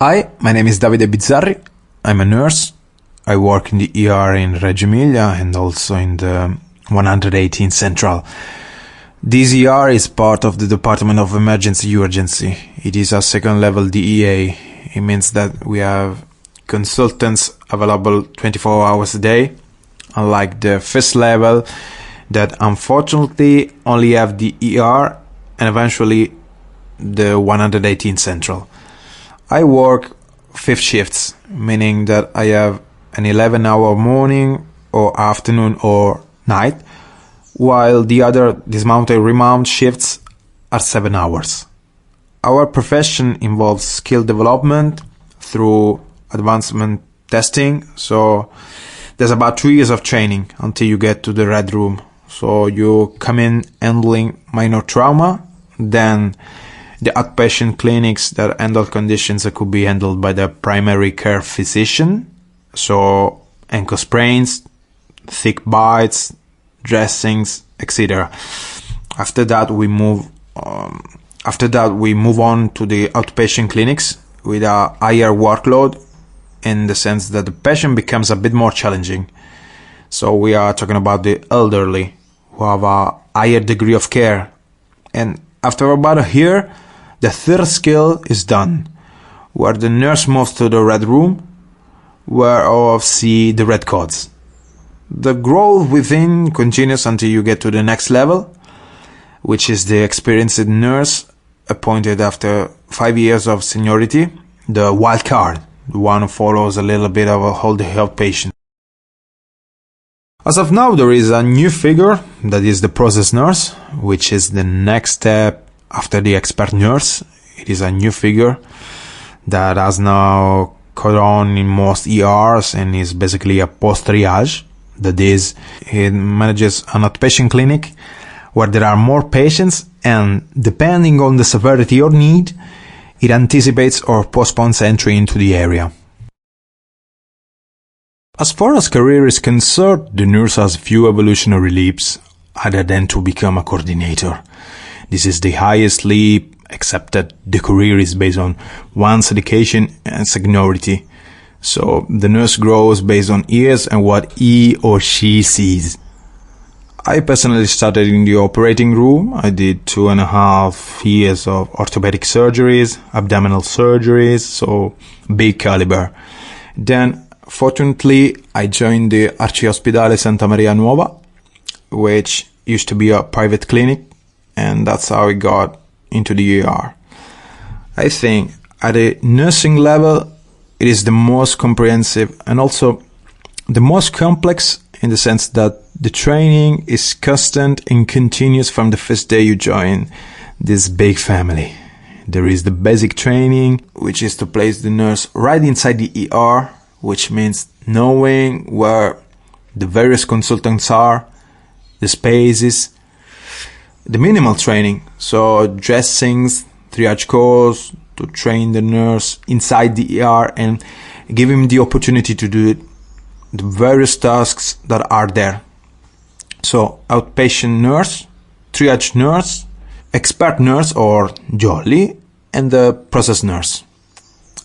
Hi, my name is Davide Bizzarri. I'm a nurse. I work in the ER in Reggio Emilia and also in the 118 Central. This ER is part of the Department of Emergency Urgency. It is a second level DEA. It means that we have consultants available 24 hours a day, unlike the first level that unfortunately only have the ER and eventually the 118 Central. I work 5 shifts, meaning that I have an 11-hour morning or afternoon or night, while the other dismount and remount shifts are 7 hours. Our profession involves skill development through advancement testing, so there's about 2 years of training until you get to the Red Room. So you come in handling minor trauma, then the outpatient clinics that handle conditions that could be handled by the primary care physician, so ankle sprains, thick bites, dressings, etc. After that, we move on to the outpatient clinics with a higher workload, in the sense that the patient becomes a bit more challenging. So we are talking about the elderly who have a higher degree of care, and after about a year, the third skill is done, where the nurse moves to the Red Room, where all see the red codes. The growth within continues until you get to the next level, which is the experienced nurse appointed after 5 years of seniority, the wild card, the one who follows a little bit of all the outpatient. As of now, there is a new figure, that is the process nurse, which is the next step after the expert nurse. It is a new figure that has now caught on in most ERs and is basically a post-triage. That is, it manages an outpatient clinic where there are more patients, and depending on the severity or need, it anticipates or postpones entry into the area. As far as career is concerned, the nurse has few evolutionary leaps other than to become a coordinator. This is the highest leap, except that the career is based on one's education and seniority. So the nurse grows based on years and what he or she sees. I personally started in the operating room. I did 2.5 years of orthopedic surgeries, abdominal surgeries, so big caliber. Then, fortunately, I joined the Arciospedale Santa Maria Nuova, which used to be a private clinic, and that's how I got into the ER. I think at a nursing level, it is the most comprehensive and also the most complex, in the sense that the training is constant and continuous from the first day you join this big family. There is the basic training, which is to place the nurse right inside the ER, which means knowing where the various consultants are, the spaces, the minimal training, so dressings, triage calls, to train the nurse inside the ER and give him the opportunity to do the various tasks that are there. So outpatient nurse, triage nurse, expert nurse or jolly, and the process nurse.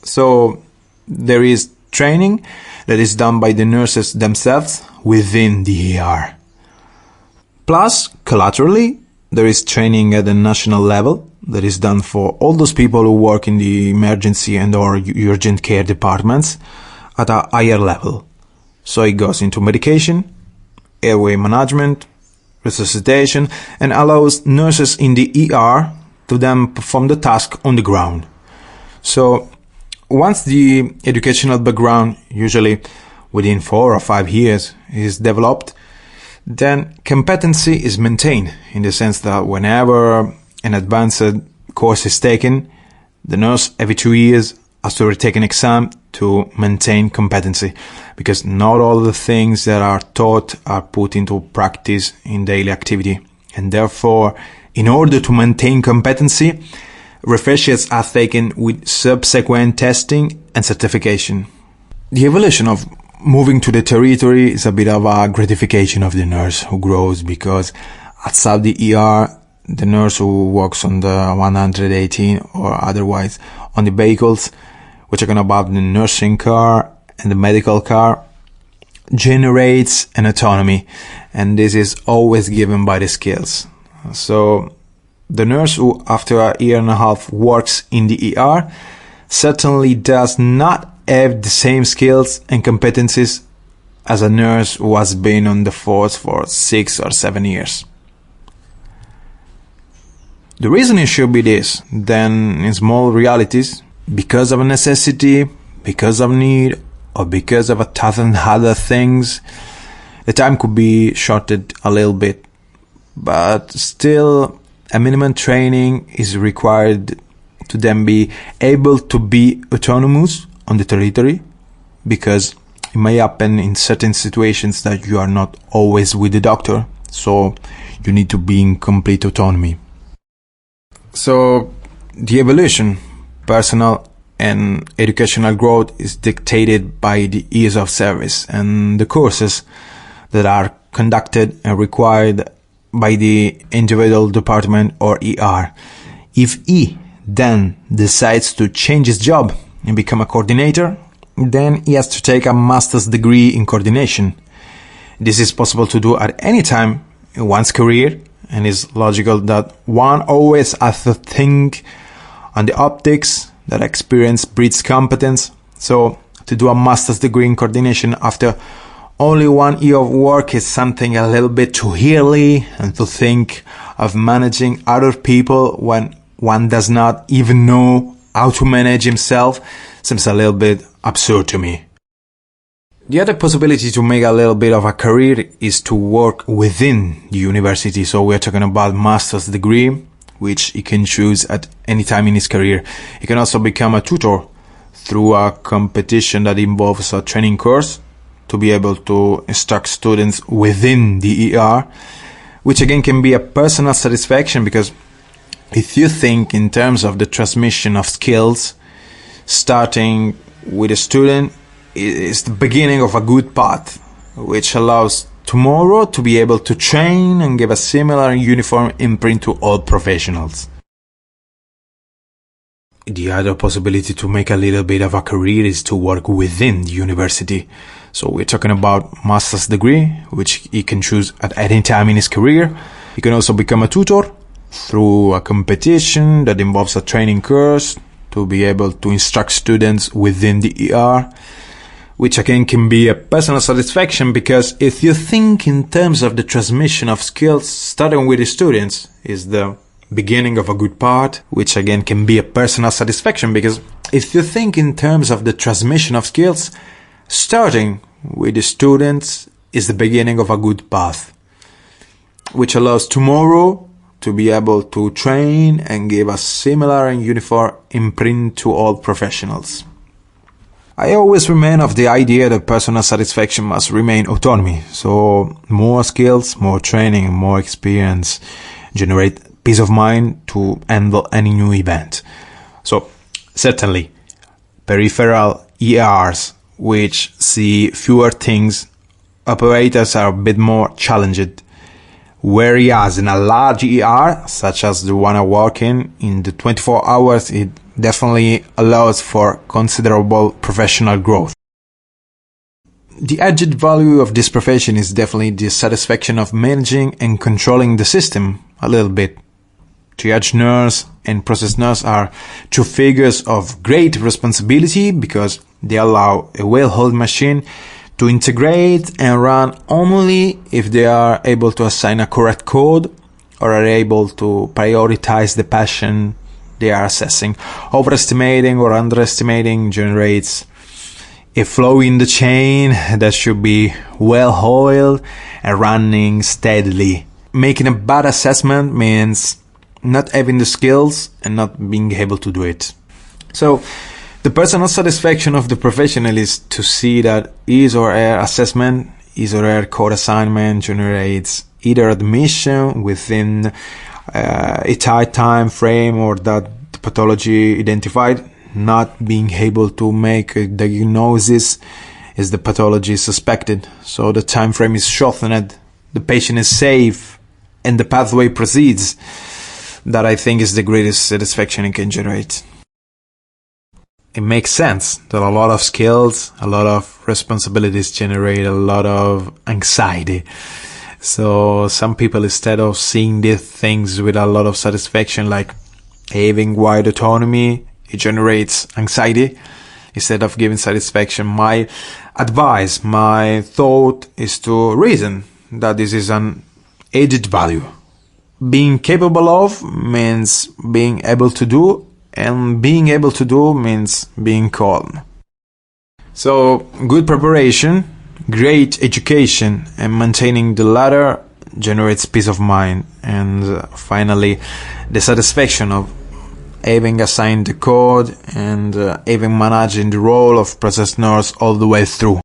So there is training that is done by the nurses themselves within the ER. Plus, collaterally, there is training at the national level that is done for all those people who work in the emergency and or urgent care departments at a higher level. So it goes into medication, airway management, resuscitation, and allows nurses in the ER to then perform the task on the ground. So once the educational background, usually within 4 or 5 years, is developed, then competency is maintained, in the sense that whenever an advanced course is taken, the nurse every 2 years has to retake an exam to maintain competency, because not all the things that are taught are put into practice in daily activity, and therefore, in order to maintain competency, refreshers are taken with subsequent testing and certification. The evolution of moving to the territory is a bit of a gratification of the nurse who grows, because outside the ER, the nurse who works on the 118 or otherwise on the vehicles we're talking about the nursing care and the medical care, generates an autonomy, and this is always given by the skills. So the nurse who after a year and a half works in the ER certainly does not have the same skills and competencies as a nurse who has been on the force for 6 or 7 years. The reason it should be this, then in small realities, because of a necessity, because of need, or because of 1,000 other things, the time could be shortened a little bit. But still, a minimum training is required to then be able to be autonomous on the territory, because it may happen in certain situations that you are not always with the doctor, so you need to be in complete autonomy. So the evolution, personal and educational growth is dictated by the years of service and the courses that are conducted and required by the individual department or ER. If he then decides to change his job and become a coordinator, then he has to take a master's degree in coordination. This is possible to do at any time in one's career, and it's logical that one always has to think on the optics that experience breeds competence. So to do a master's degree in coordination after only 1 year of work is something a little bit too early, and to think of managing other people when one does not even know how to manage himself seems a little bit absurd to me. The other possibility to make a little bit of a career is to work within the university. So we're talking about master's degree, which he can choose at any time in his career. He can also become a tutor through a competition that involves a training course to be able to instruct students within the ER, which again can be a personal satisfaction, because if you think in terms of the transmission of skills, starting with a student is the beginning of a good path, which allows tomorrow to be able to train and give a similar uniform imprint to all professionals. The other possibility to make a little bit of a career is to work within the university. So we're talking about master's degree, which he can choose at any time in his career. He can also become a tutor through a competition that involves a training course to be able to instruct students within the ER, which again can be a personal satisfaction, because if you think in terms of the transmission of skills, starting with the students is the beginning of a good part, which again can be a personal satisfaction, because if you think in terms of the transmission of skills, starting with the students is the beginning of a good path, which allows tomorrow to be able to train and give a similar and uniform imprint to all professionals. I always remain of the idea that personal satisfaction must remain autonomy. So more skills, more training, more experience generate peace of mind to handle any new event. So certainly peripheral ERs, which see fewer things, operators are a bit more challenged. Whereas in a large ER, such as the one I work in the 24 hours, it definitely allows for considerable professional growth. The added value of this profession is definitely the satisfaction of managing and controlling the system a little bit. Triage nurse and process nurse are two figures of great responsibility, because they allow a well-oiled machine to integrate and run only if they are able to assign a correct code or are able to prioritize the patient they are assessing. Overestimating or underestimating generates a flow in the chain that should be well-oiled and running steadily. Making a bad assessment means not having the skills and not being able to do it. So the personal satisfaction of the professional is to see that his or her assessment, his or her code assignment generates either admission within a tight time frame, or that the pathology identified, not being able to make a diagnosis is the pathology suspected. So the time frame is shortened, the patient is safe, and the pathway proceeds. That I think is the greatest satisfaction it can generate. it makes sense that a lot of skills, a lot of responsibilities generate a lot of anxiety. So some people, instead of seeing these things with a lot of satisfaction, like having wide autonomy, it generates anxiety. Instead of giving satisfaction, my advice, my thought is to reason that this is an added value. Being capable of means being able to do, and being able to do means being calm. So, good preparation, great education, and maintaining the latter generates peace of mind. And finally, the satisfaction of having assigned the code and having managing the role of process nurse all the way through.